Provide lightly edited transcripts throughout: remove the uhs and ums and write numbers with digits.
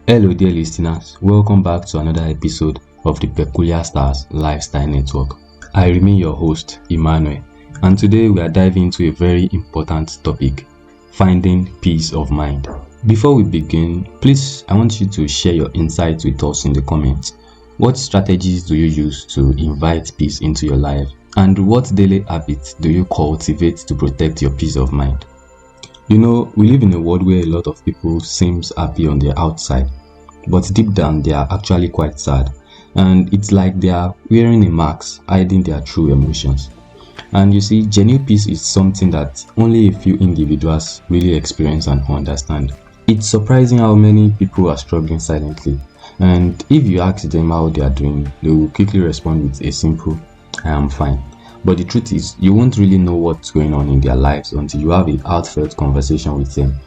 Hello, dear listeners. Welcome back to another episode of the Peculiarstars Lifestyle Network. I remain your host, Emmanuel, and today we are diving into a very important topic: finding peace of mind. Before we begin, please, I want you to share your insights with us in the comments. What strategies do you use to invite peace into your life? And what daily habits do you cultivate to protect your peace of mind? You know, we live in a world where a lot of people seems happy on the outside, but deep down they are actually quite sad. And it's like they are wearing a mask, hiding their true emotions. And you see, genuine peace is something that only a few individuals really experience and understand. It's surprising how many people are struggling silently. And if you ask them how they are doing, they will quickly respond with a simple, I am fine. But the truth is, you won't really know what's going on in their lives until you have a heartfelt conversation with them.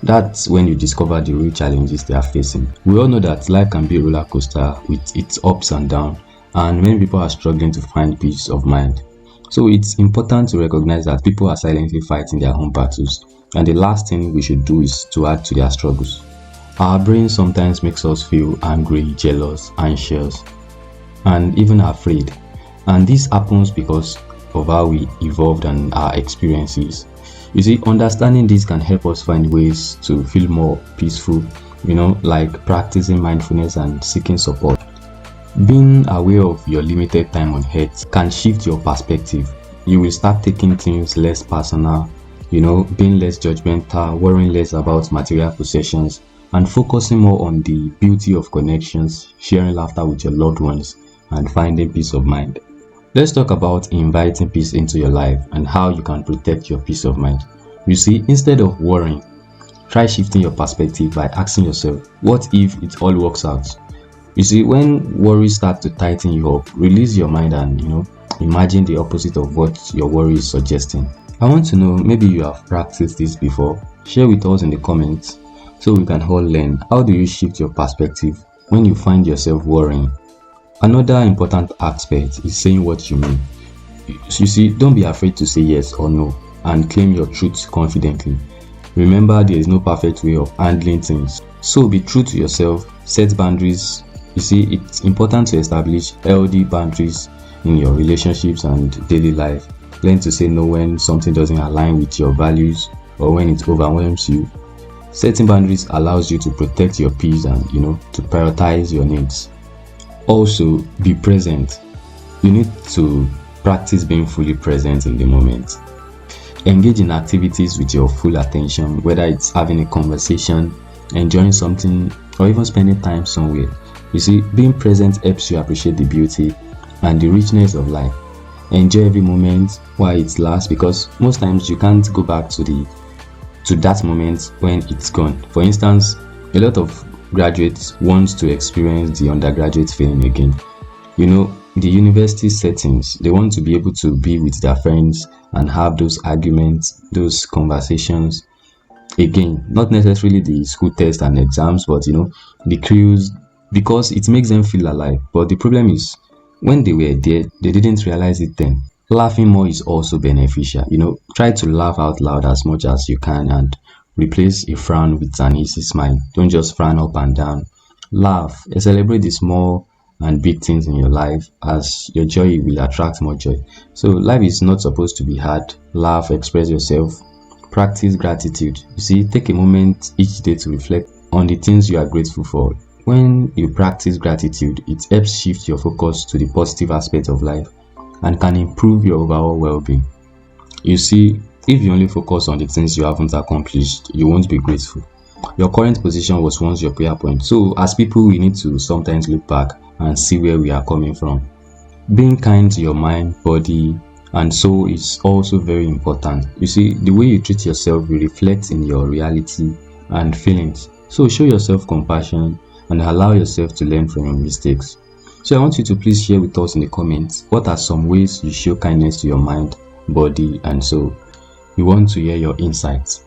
That's when you discover the real challenges they are facing. We all know that life can be a roller coaster with its ups and downs, and many people are struggling to find peace of mind. So it's important to recognize that people are silently fighting their own battles, and the last thing we should do is to add to their struggles. Our brain sometimes makes us feel angry, jealous, anxious, and even afraid. And this happens because of how we evolved and our experiences. You see, understanding this can help us find ways to feel more peaceful, like practicing mindfulness and seeking support. Being aware of your limited time on earth can shift your perspective. You will start taking things less personal, being less judgmental, worrying less about material possessions, and focusing more on the beauty of connections, sharing laughter with your loved ones, and finding peace of mind. Let's talk about inviting peace into your life and how you can protect your peace of mind. You see, instead of worrying, try shifting your perspective by asking yourself, what if it all works out? You see, when worries start to tighten you up, release your mind and, imagine the opposite of what your worry is suggesting. I want to know, maybe you have practiced this before. Share with us in the comments so we can all learn. How do you shift your perspective when you find yourself worrying? Another important aspect is saying what you mean. You see, don't be afraid to say yes or no and claim your truth confidently. Remember, there is no perfect way of handling things. So be true to yourself, set boundaries. You see, it's important to establish healthy boundaries in your relationships and daily life. Learn to say no when something doesn't align with your values or when it overwhelms you. Setting boundaries allows you to protect your peace and, to prioritize your needs. Also, be present. You need to practice being fully present in the moment. Engage in activities with your full attention, whether it's having a conversation, enjoying something, or even spending time somewhere. You see, being present helps you appreciate the beauty and the richness of life. Enjoy every moment while it lasts, because most times you can't go back to that moment when it's gone. For instance, a lot of graduates want to experience the undergraduate feeling again. The university settings, they want to be able to be with their friends and have those arguments, those conversations again. Not necessarily the school tests and exams, but the crews, because it makes them feel alive. But the problem is, when they were there, they didn't realize it then. Laughing more is also beneficial. Try to laugh out loud as much as you can and replace a frown with an easy smile. Don't just frown up and down. Laugh and celebrate the small and big things in your life, as your joy will attract more joy. So life is not supposed to be hard. Laugh, express yourself, practice gratitude. You see, take a moment each day to reflect on the things you are grateful for. When you practice gratitude, it helps shift your focus to the positive aspects of life and can improve your overall well-being. You see, if you only focus on the things you haven't accomplished, you won't be grateful. Your current position was once your prayer point. So as people, we need to sometimes look back and see where we are coming from. Being kind to your mind, body, and soul is also very important. You see, the way you treat yourself will reflect in your reality and feelings. So show yourself compassion and allow yourself to learn from your mistakes. So I want you to please share with us in the comments, what are some ways you show kindness to your mind, body, and soul? We want to hear your insights.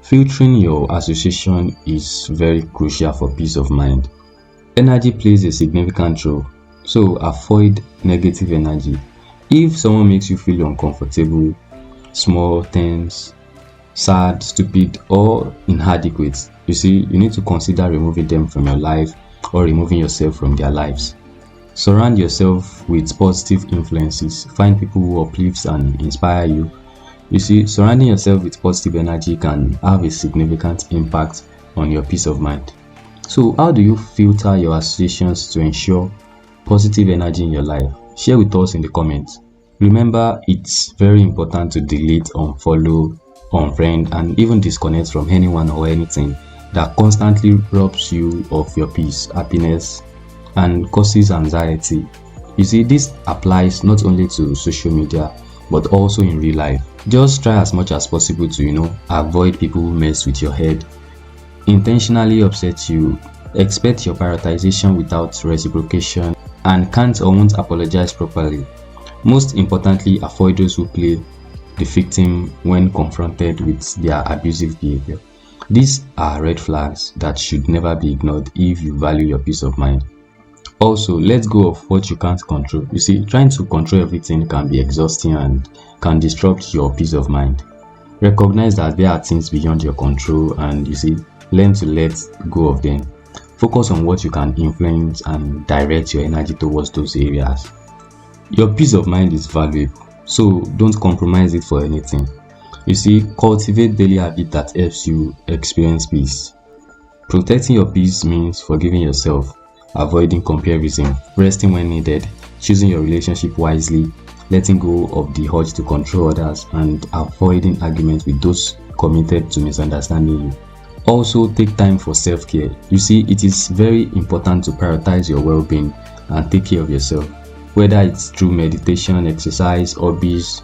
Filtering your association is very crucial for peace of mind. Energy plays a significant role, so avoid negative energy. If someone makes you feel uncomfortable, small, tense, sad, stupid, or inadequate, you see, you need to consider removing them from your life or removing yourself from their lives. Surround yourself with positive influences. Find people who uplift and inspire you. You see, surrounding yourself with positive energy can have a significant impact on your peace of mind. So, how do you filter your associations to ensure positive energy in your life? Share with us in the comments. Remember, it's very important to delete, unfollow, unfriend, and even disconnect from anyone or anything that constantly robs you of your peace, happiness, and causes anxiety. You see, this applies not only to social media but also in real life. Just try as much as possible to avoid people who mess with your head, intentionally upset you, expect your prioritization without reciprocation, and can't or won't apologize properly. Most importantly, avoid those who play the victim when confronted with their abusive behavior. These are red flags that should never be ignored if you value your peace of mind. Also, let go of what you can't control. You see, trying to control everything can be exhausting and can disrupt your peace of mind. Recognize that there are things beyond your control, and you see, learn to let go of them. Focus on what you can influence and direct your energy towards those areas. Your peace of mind is valuable, so don't compromise it for anything. You see, cultivate daily habits that helps you experience peace. Protecting your peace means forgiving yourself, avoiding comparison, resting when needed, choosing your relationship wisely, letting go of the urge to control others, and avoiding arguments with those committed to misunderstanding you. Also, take time for self-care. You see, it is very important to prioritize your well-being and take care of yourself, whether it's through meditation, exercise, hobbies,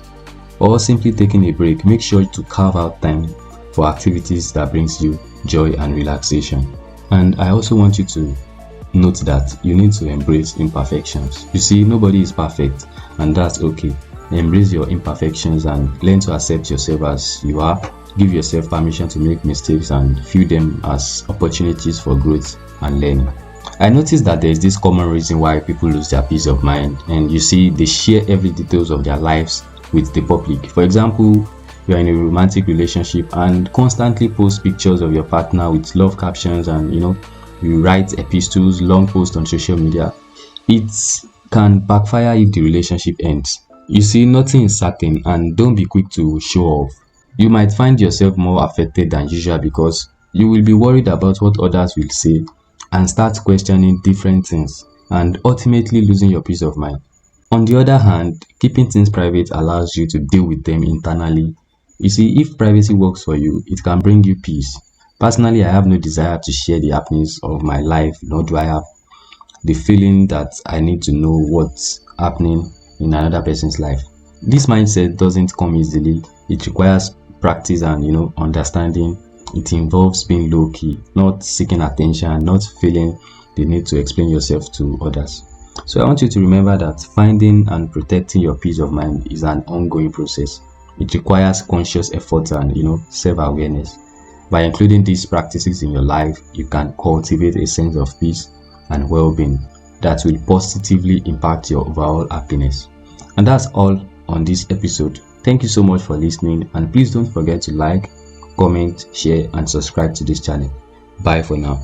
or simply taking a break. Make sure to carve out time for activities that brings you joy and relaxation. And I also want you to note that you need to embrace imperfections. You see, nobody is perfect, and that's okay. Embrace your imperfections and learn to accept yourself as you are. Give yourself permission to make mistakes and view them as opportunities for growth and learning. I noticed that there is this common reason why people lose their peace of mind, and you see, they share every details of their lives with the public. For example, you are in a romantic relationship and constantly post pictures of your partner with love captions, and you write epistles, long posts on social media. It can backfire if the relationship ends. You see, nothing is certain, and don't be quick to show off. You might find yourself more affected than usual because you will be worried about what others will say and start questioning different things and ultimately losing your peace of mind. On the other hand, keeping things private allows you to deal with them internally. You see, if privacy works for you, it can bring you peace. Personally, I have no desire to share the happenings of my life, nor do I have the feeling that I need to know what's happening in another person's life. This mindset doesn't come easily. It requires practice and understanding. It involves being low-key, not seeking attention, not feeling the need to explain yourself to others. So I want you to remember that finding and protecting your peace of mind is an ongoing process. It requires conscious effort and self-awareness. By including these practices in your life, you can cultivate a sense of peace and well-being that will positively impact your overall happiness. And that's all on this episode. Thank you so much for listening, and please don't forget to like, comment, share, and subscribe to this channel. Bye for now.